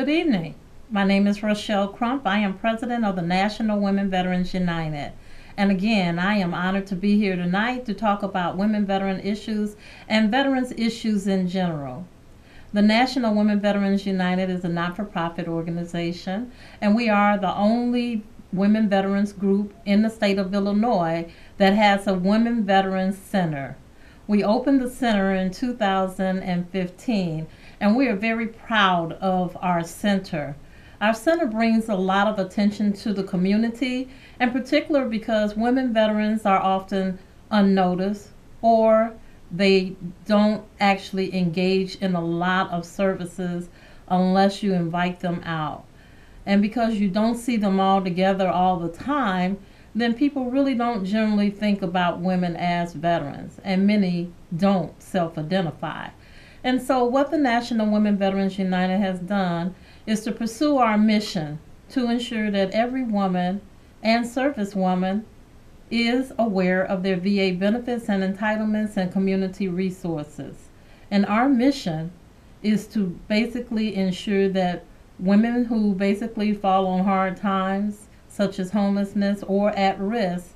Good evening. My name is Rochelle Crump. I am president of the National Women Veterans United. And again, I am honored to be here tonight to talk about women veteran issues and veterans issues in general. The National Women Veterans United is a not-for-profit organization, and we are the only women veterans group in the state of Illinois that has a Women Veterans Center. We opened the center in 2015, and we are very proud of our center. Our center brings a lot of attention to the community, in particular because women veterans are often unnoticed or they don't actually engage in a lot of services unless you invite them out. And because you don't see them all together all the time, then people really don't generally think about women as veterans, and many don't self-identify. And so what the National Women Veterans United has done is to pursue our mission to ensure that every woman and servicewoman is aware of their VA benefits and entitlements and community resources. And our mission is to basically ensure that women who basically fall on hard times, such as homelessness or at risk,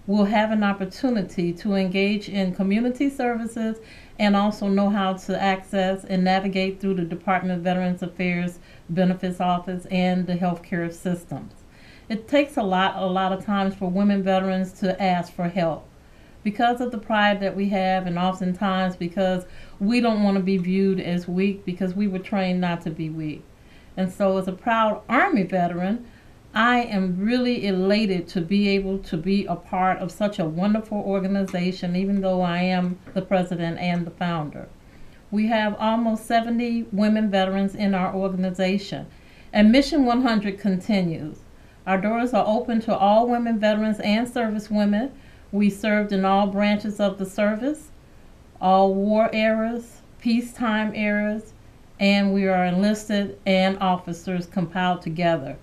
will have an opportunity to engage in community services and also know how to access and navigate through the Department of Veterans Affairs Benefits Office and the healthcare systems. It takes a lot of times for women veterans to ask for help because of the pride that we have, and oftentimes because we don't want to be viewed as weak because we were trained not to be weak. And so as a proud Army veteran, I am really elated to be able to be a part of such a wonderful organization, even though I am the president and the founder. We have almost 70 women veterans in our organization, and Mission 100 continues. Our doors are open to all women veterans and service women. We served in all branches of the service, all war eras, peacetime eras, and we are enlisted and officers compiled together.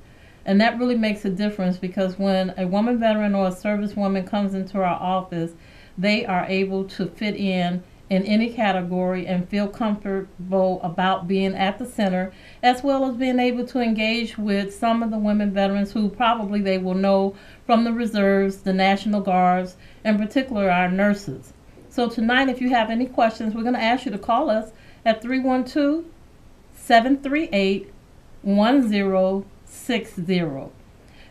And that really makes a difference because when a woman veteran or a servicewoman comes into our office, they are able to fit in any category and feel comfortable about being at the center, as well as being able to engage with some of the women veterans who probably they will know from the reserves, the National Guards, in particular our nurses. So tonight, if you have any questions, we're going to ask you to call us at 312-738-1060.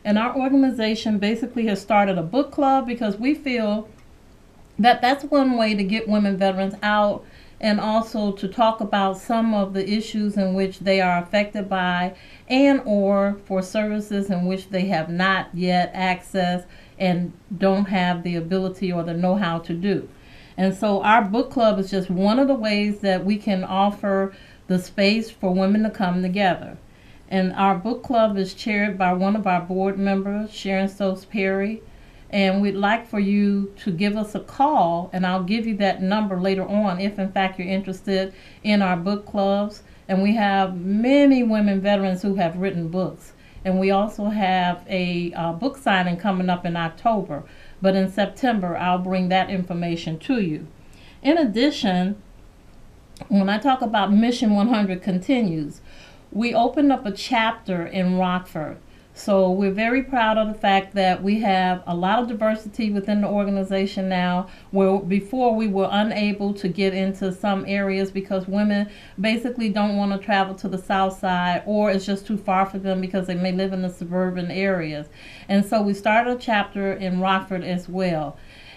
And our organization basically has started a book club because we feel that that's one way to get women veterans out and also to talk about some of the issues in which they are affected by and or for services in which they have not yet accessed and don't have the ability or the know-how to do. And so our book club is just one of the ways that we can offer the space for women to come together. And our book club is chaired by one of our board members, Sharon Stokes Perry. And we'd like for you to give us a call, and I'll give you that number later on if in fact you're interested in our book clubs. And we have many women veterans who have written books. And we also have a book signing coming up in October. But in September, I'll bring that information to you. In addition, when I talk about Mission 100 Continues, we opened up a chapter in Rockford. So we're very proud of the fact that we have a lot of diversity within the organization now, where before we were unable to get into some areas because women basically don't want to travel to the south side, or it's just too far for them because they may live in the suburban areas. And so we started a chapter in Rockford as well.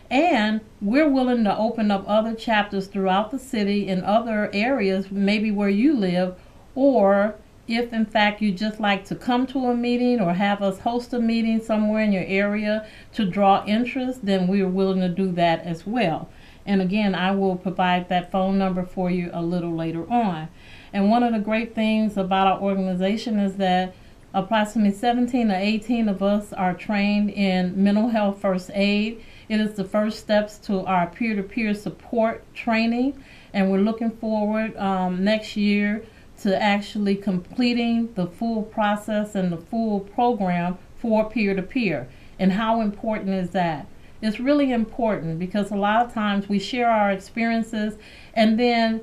And we're willing to open up other chapters throughout the city in other areas, maybe where you live, or if in fact you just like to come to a meeting or have us host a meeting somewhere in your area to draw interest, then we are willing to do that as well. And again, I will provide that phone number for you a little later on. And one of the great things about our organization is that approximately 17 or 18 of us are trained in mental health first aid. It is the first steps to our peer-to-peer support training, and we're looking forward next year to actually completing the full process and the full program for peer-to-peer. And how important is that? It's really important because a lot of times we share our experiences and then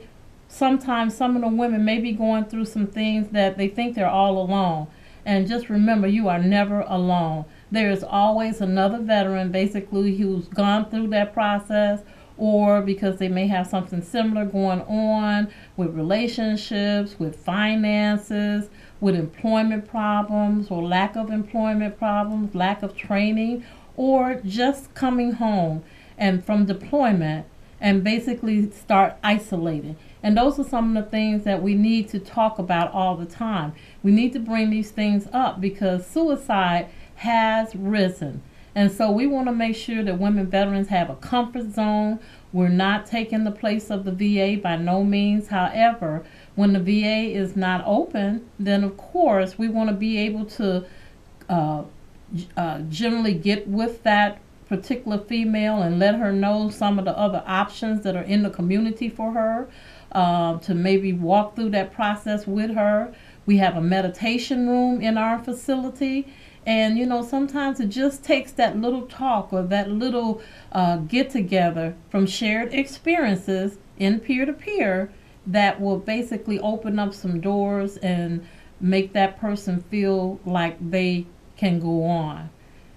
sometimes some of the women may be going through some things that they think they're all alone. And just remember, you are never alone. There is always another veteran basically who's gone through that process, or because they may have something similar going on with relationships, with finances, with employment problems, or lack of employment problems, lack of training, or just coming home and from deployment and basically start isolating. And those are some of the things that we need to talk about all the time. We need to bring these things up because suicide has risen. And so we want to make sure that women veterans have a comfort zone. We're not taking the place of the VA by no means. However, when the VA is not open, then of course we want to be able to generally get with that particular female and let her know some of the other options that are in the community for her, to maybe walk through that process with her. We have a meditation room in our facility. And sometimes it just takes that little talk or that little get together from shared experiences in peer to peer that will basically open up some doors and make that person feel like they can go on.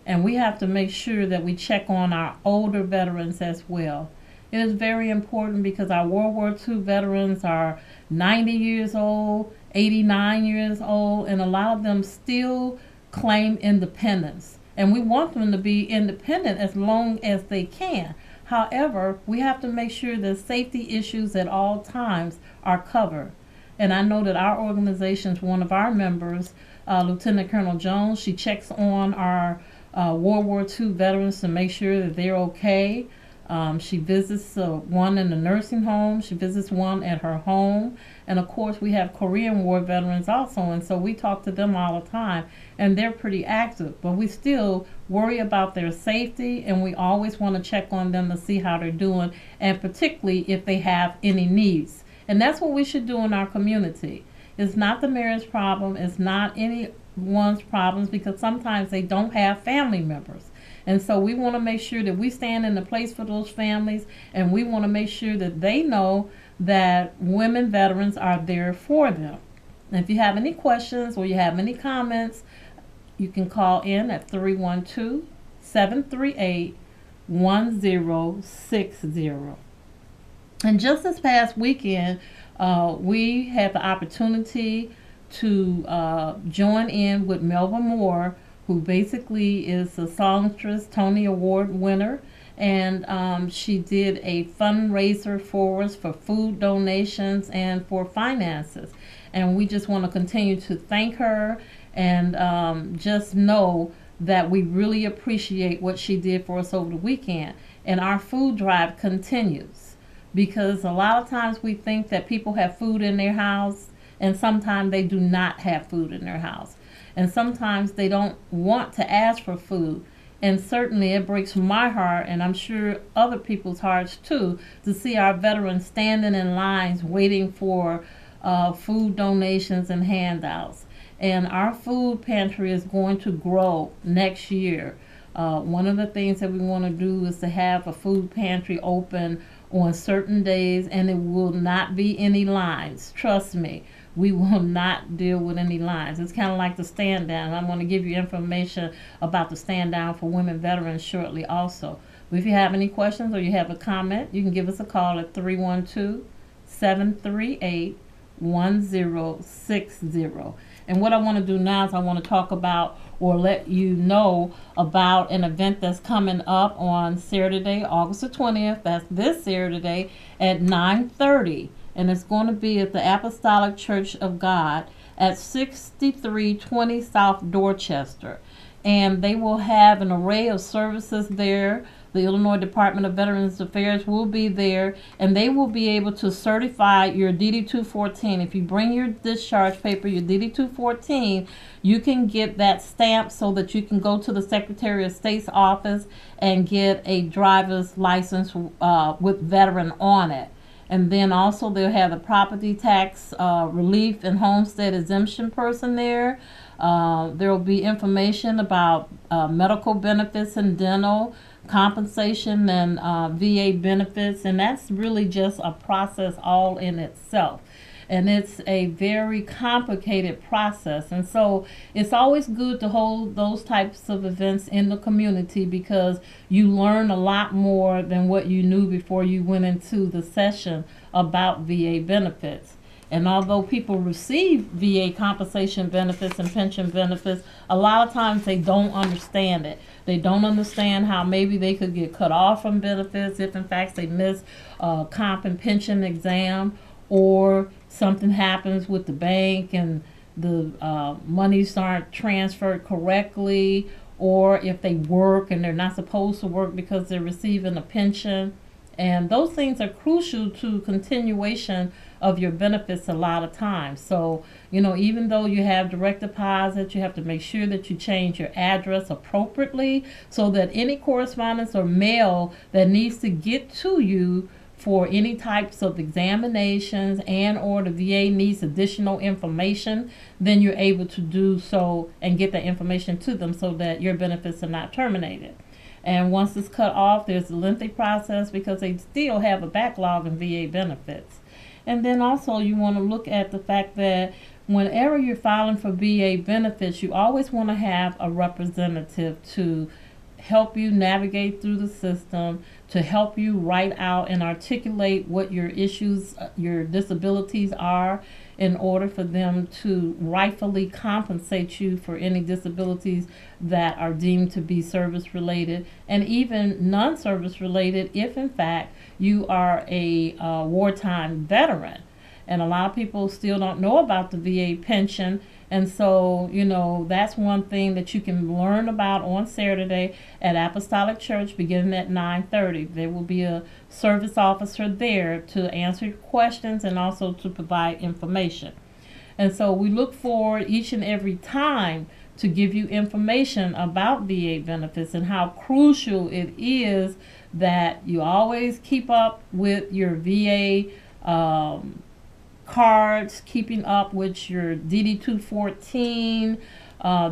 And we have to make sure that we check on our older veterans as well. It is very important because our World War II veterans are 90 years old, 89 years old, and a lot of them still claim independence. And we want them to be independent as long as they can. However, we have to make sure that safety issues at all times are covered. And I know that our organization's one of our members, Lieutenant Colonel Jones, she checks on our World War II veterans to make sure that they're okay. She visits one in the nursing home. She visits one at her home. And of course, we have Korean War veterans also. And so we talk to them all the time. And they're pretty active. But we still worry about their safety. And we always want to check on them to see how they're doing. And particularly if they have any needs. And that's what we should do in our community. It's not the mayor's problem. It's not anyone's problems because sometimes they don't have family members. And so we want to make sure that we stand in the place for those families, and we want to make sure that they know that women veterans are there for them. And if you have any questions or you have any comments, you can call in at 312-738-1060. And just this past weekend, we had the opportunity to join in with Melba Moore, who basically is a songstress, Tony Award winner. And she did a fundraiser for us for food donations and for finances. And we just want to continue to thank her and just know that we really appreciate what she did for us over the weekend. And our food drive continues because a lot of times we think that people have food in their house and sometimes they do not have food in their house. And sometimes they don't want to ask for food. And certainly it breaks my heart, and I'm sure other people's hearts too, to see our veterans standing in lines waiting for food donations and handouts. And our food pantry is going to grow next year. One of the things that we want to do is to have a food pantry open on certain days, and it will not be any lines. Trust me. We will not deal with any lines. It's kind of like the stand down. I'm going to give you information about the stand down for women veterans shortly also. But if you have any questions or you have a comment, you can give us a call at 312-738-1060. And what I want to do now is I want to talk about or let you know about an event that's coming up on Saturday, August the 20th. That's this Saturday at 9:30. And it's going to be at the Apostolic Church of God at 6320 South Dorchester. And they will have an array of services there. The Illinois Department of Veterans Affairs will be there, and they will be able to certify your DD-214. If you bring your discharge paper, your DD-214, you can get that stamped so that you can go to the Secretary of State's office and get a driver's license with veteran on it. And then also they'll have the property tax relief and homestead exemption person there. There will be information about medical benefits and dental. compensation and VA benefits, and that's really just a process all in itself. And it's a very complicated process. And so it's always good to hold those types of events in the community because you learn a lot more than what you knew before you went into the session about VA benefits. And although people receive VA compensation benefits and pension benefits, a lot of times they don't understand it. They don't understand how maybe they could get cut off from benefits if in fact they miss a comp and pension exam, or something happens with the bank and the monies aren't transferred correctly, or if they work and they're not supposed to work because they're receiving a pension. And those things are crucial to continuation of your benefits a lot of times. So, even though you have direct deposit, you have to make sure that you change your address appropriately so that any correspondence or mail that needs to get to you for any types of examinations and or the VA needs additional information, then you're able to do so and get that information to them so that your benefits are not terminated. And once it's cut off, there's a lengthy process because they still have a backlog in VA benefits. And then also you want to look at the fact that whenever you're filing for VA benefits, you always want to have a representative to help you navigate through the system, to help you write out and articulate what your issues, your disabilities are, in order for them to rightfully compensate you for any disabilities that are deemed to be service related and even non-service related if in fact you are a wartime veteran. And a lot of people still don't know about the VA pension. And so, that's one thing that you can learn about on Saturday at Apostolic Church beginning at 9:30. There will be a service officer there to answer your questions and also to provide information. And so we look forward each and every time to give you information about VA benefits and how crucial it is that you always keep up with your VA cards, keeping up with your DD-214,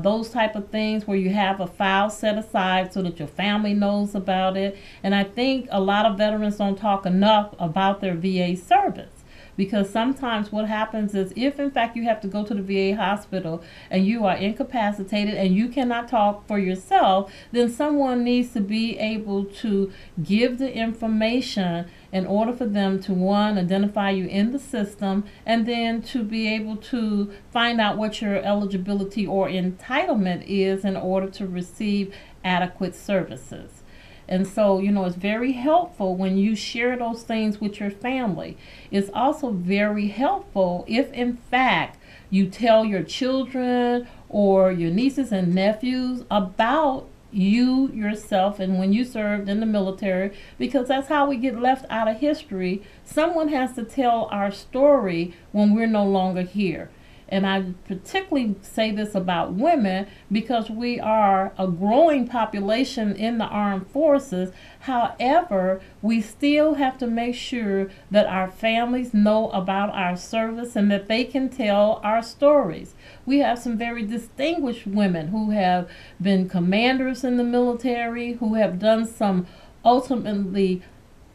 those type of things where you have a file set aside so that your family knows about it. And I think a lot of veterans don't talk enough about their VA service. Because sometimes what happens is if in fact you have to go to the VA hospital and you are incapacitated and you cannot talk for yourself, then someone needs to be able to give the information in order for them to, one, identify you in the system, and then to be able to find out what your eligibility or entitlement is in order to receive adequate services. And so, it's very helpful when you share those things with your family. It's also very helpful if, in fact, you tell your children or your nieces and nephews about you yourself and when you served in the military, because that's how we get left out of history. Someone has to tell our story when we're no longer here. And I particularly say this about women because we are a growing population in the armed forces. However, we still have to make sure that our families know about our service and that they can tell our stories. We have some very distinguished women who have been commanders in the military, who have done some ultimately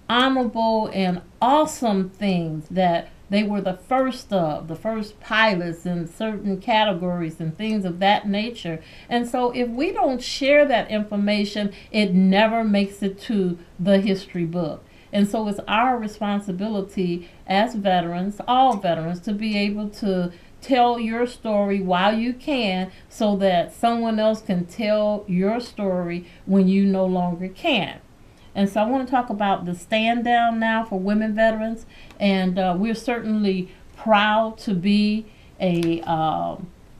honorable and awesome things that they were the first pilots in certain categories and things of that nature. And so if we don't share that information, it never makes it to the history book. And so it's our responsibility as veterans, all veterans, to be able to tell your story while you can so that someone else can tell your story when you no longer can. And so I want to talk about the stand down now for women veterans. And we're certainly proud to be a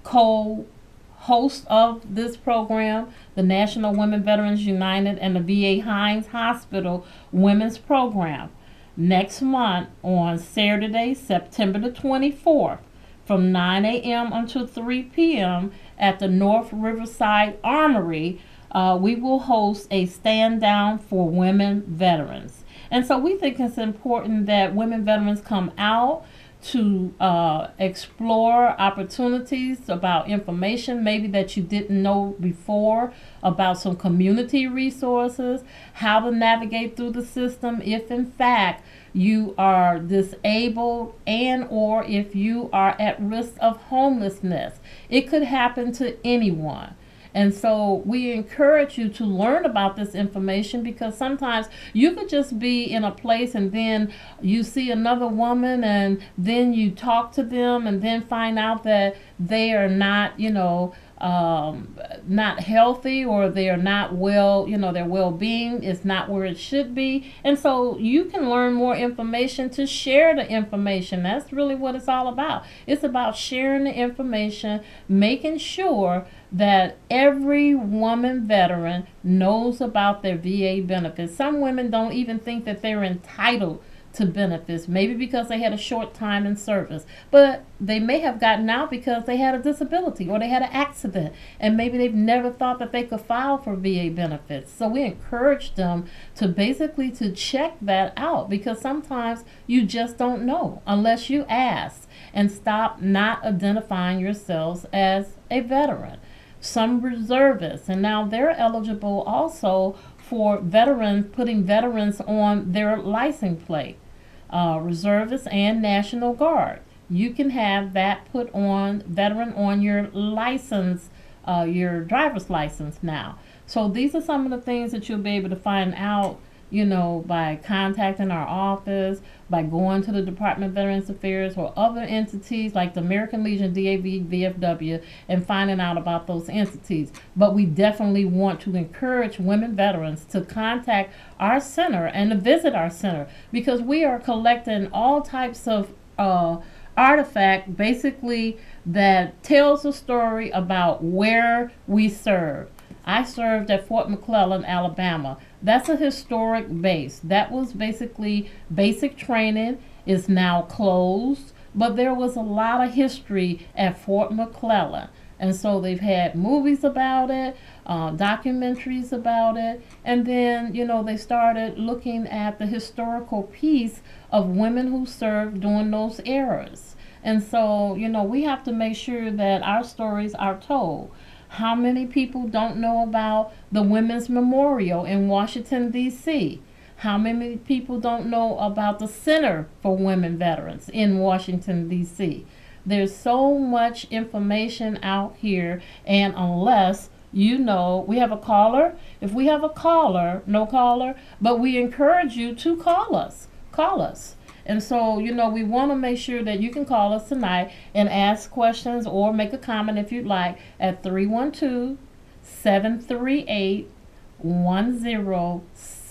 co-host of this program, the National Women Veterans United and the VA Hines Hospital Women's Program. Next month on Saturday, September the 24th, from 9 a.m. until 3 p.m. at the North Riverside Armory, we will host a stand down for women veterans. And so we think it's important that women veterans come out to explore opportunities about information maybe that you didn't know before, about some community resources, how to navigate through the system if in fact you are disabled and or if you are at risk of homelessness. It could happen to anyone. And so we encourage you to learn about this information, because sometimes you could just be in a place and then you see another woman and then you talk to them and then find out that they are not, not healthy, or they are not well, their well-being is not where it should be. And so you can learn more information to share the information. That's really what it's all about. It's about sharing the information, making sure that every woman veteran knows about their VA benefits. Some women don't even think that they're entitled to benefits, maybe because they had a short time in service, but they may have gotten out because they had a disability or they had an accident, and maybe they've never thought that they could file for VA benefits. So we encourage them to basically to check that out, because sometimes you just don't know unless you ask, and stop not identifying yourselves as a veteran. Some reservists, and now they're eligible also for veterans, putting veterans on their license plate. Reservists and National Guard, you can have that put on, veteran on your license, your driver's license now. So these are some of the things that you'll be able to find out, by contacting our office, by going to the Department of Veterans Affairs or other entities like the American Legion, DAV, VFW, and finding out about those entities. But we definitely want to encourage women veterans to contact our center and to visit our center, because we are collecting all types of artifact basically that tells a story about where we serve. I served at Fort McClellan, Alabama. That's a historic base. That was basically basic training. Is now closed, but there was a lot of history at Fort McClellan. And so they've had movies about it, documentaries about it, and then, they started looking at the historical piece of women who served during those eras. And so, we have to make sure that our stories are told. How many people don't know about the Women's Memorial in Washington, D.C.? How many people don't know about the Center for Women Veterans in Washington, D.C.? There's so much information out here, and unless we have a caller. If we have a caller, no caller, but we encourage you to call us. Call us. And so, we want to make sure that you can call us tonight and ask questions or make a comment if you'd like at 312-738-1060.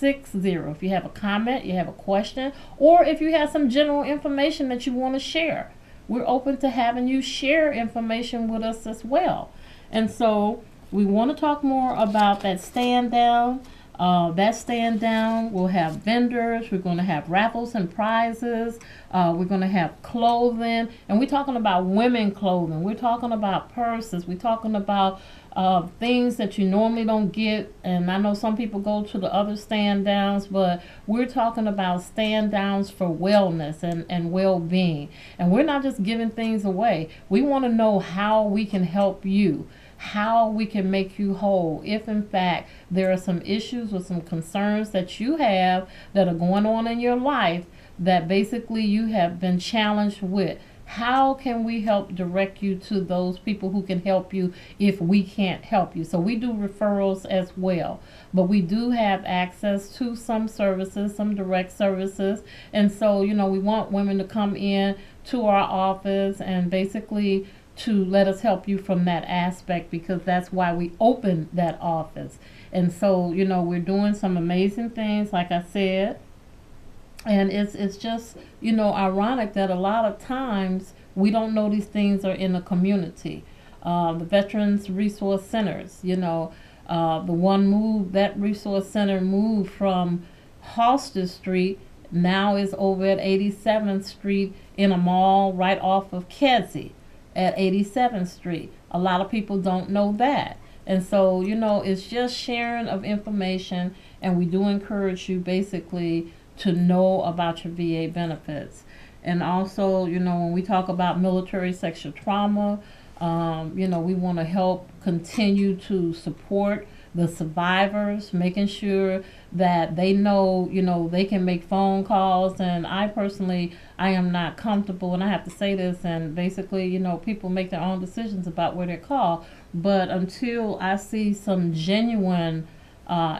If you have a comment, you have a question, or if you have some general information that you want to share, we're open to having you share information with us as well. And so we want to talk more about that stand down. That stand down will have vendors. We're going to have raffles and prizes. We're going to have clothing. And we're talking about women clothing. We're talking about purses. We're talking about things that you normally don't get. And I know some people go to the other stand downs, but we're talking about stand downs for wellness and well-being. And we're not just giving things away. We want to know how we can help you, how we can make you whole. If in fact there are some issues or some concerns that you have that are going on in your life that basically you have been challenged with, how can we help direct you to those people who can help you if we can't help you? So we do referrals as well, but we do have access to some services, some direct services. And so, we want women to come in to our office and basically to let us help you from that aspect, because that's why we opened that office. And so, we're doing some amazing things, like I said. And it's just, ironic that a lot of times we don't know these things are in the community. The Veterans Resource Centers, the that resource center moved from Halsted Street, now is over at 87th Street in a mall right off of Kedzie at 87th Street. A lot of people don't know that. And so, it's just sharing of information, and we do encourage you basically to know about your VA benefits. And also, when we talk about military sexual trauma, we want to help continue to support the survivors, making sure that they know, they can make phone calls. And I personally, I am not comfortable, and I have to say this, and basically, people make their own decisions about where they call. But until I see some genuine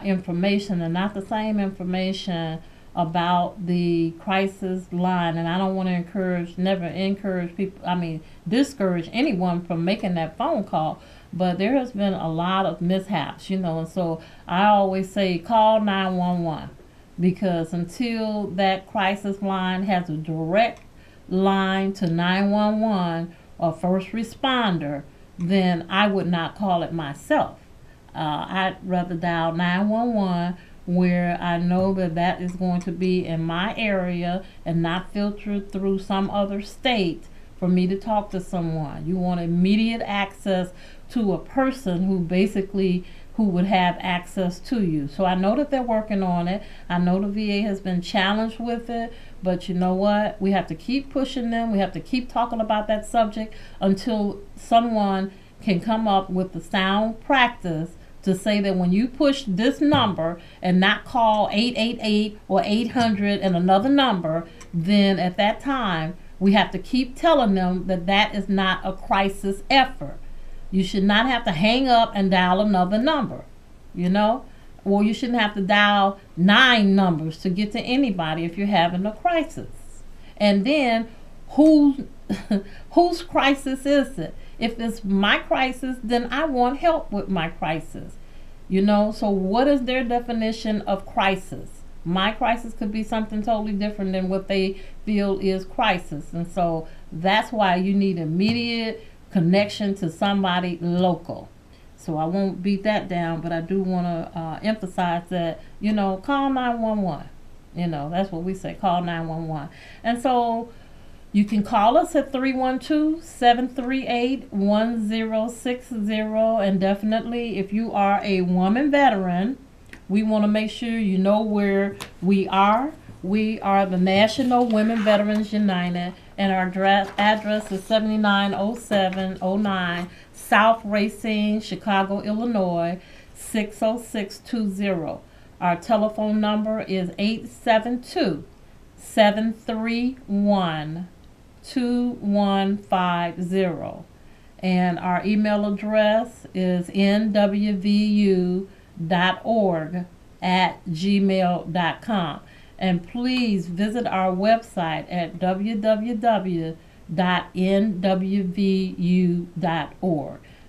information and not the same information about the crisis line, and I don't want to never encourage people, discourage anyone from making that phone call, but there has been a lot of mishaps, and so I always say call 911, because until that crisis line has a direct line to 911 or first responder, then I would not call it myself. I'd rather dial 911 where I know that is going to be in my area and not filtered through some other state for me to talk to someone. You want immediate access to a person who would have access to you. So I know that they're working on it. I know the VA has been challenged with it, but you know what? We have to keep pushing them. We have to keep talking about that subject until someone can come up with the sound practice to say that when you push this number and not call 888 or 800 and another number, then at that time we have to keep telling them that is not a crisis effort. You should not have to hang up and dial another number, or you shouldn't have to dial 9 numbers to get to anybody if you're having a crisis. And then whose crisis is it? If it's my crisis, then I want help with my crisis. So what is their definition of crisis? My crisis could be something totally different than what they feel is crisis. And so that's why you need immediate connection to somebody local. So I won't beat that down, but I do want to emphasize that, call 911. That's what we say, call 911. And so you can call us at 312-738-1060. And definitely, if you are a woman veteran, we want to make sure you know where we are. We are the National Women Veterans United, and our address is 790709 South Racine, Chicago, Illinois, 60620. Our telephone number is 872-731-2150, and our email address is nwvu.org@gmail.com. And please visit our website at www.nwvu.org.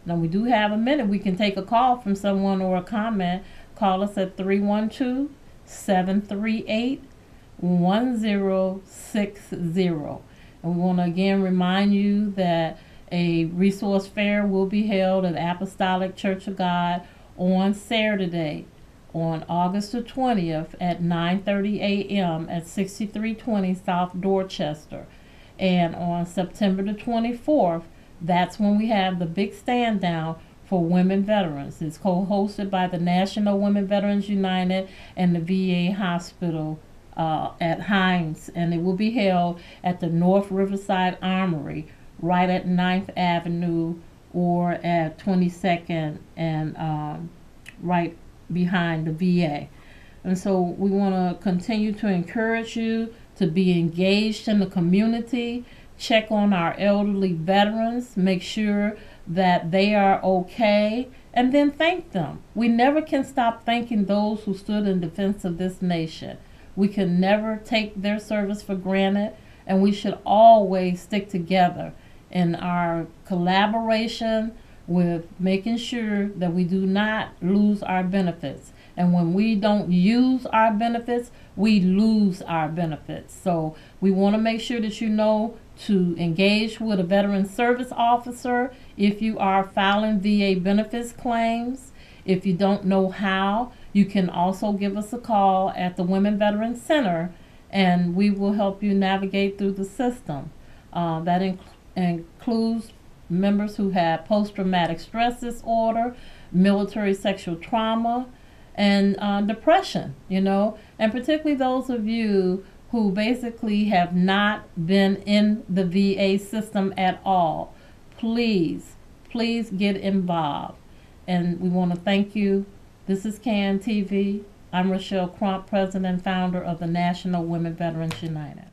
Now we do have a minute. We can take a call from someone or a comment. Call us at 312-738-1060. And we want to again remind you that a resource fair will be held at Apostolic Church of God on Saturday, on August the 20th at 9:30 a.m. at 6320 South Dorchester. And on September the 24th, that's when we have the big stand down for women veterans. It's co-hosted by the National Women Veterans United and the VA Hospital at Hines, and it will be held at the North Riverside Armory right at 9th Avenue or at 22nd and right behind the VA. And so we want to continue to encourage you to be engaged in the community. Check on our elderly veterans, make sure that they are okay, and then thank them. We never can stop thanking those who stood in defense of this nation. We can never take their service for granted, and we should always stick together in our collaboration with making sure that we do not lose our benefits. And when we don't use our benefits, we lose our benefits. So we want to make sure that you know to engage with a veteran service officer if you are filing VA benefits claims. If you don't know how, you can also give us a call at the Women Veteran Center, and we will help you navigate through the system. That includes members who have post-traumatic stress disorder, military sexual trauma, and depression, and particularly those of you who basically have not been in the VA system at all, please get involved. And we want to thank you. This is CAN TV. I'm Rochelle Crump, President and Founder of the National Women Veterans United.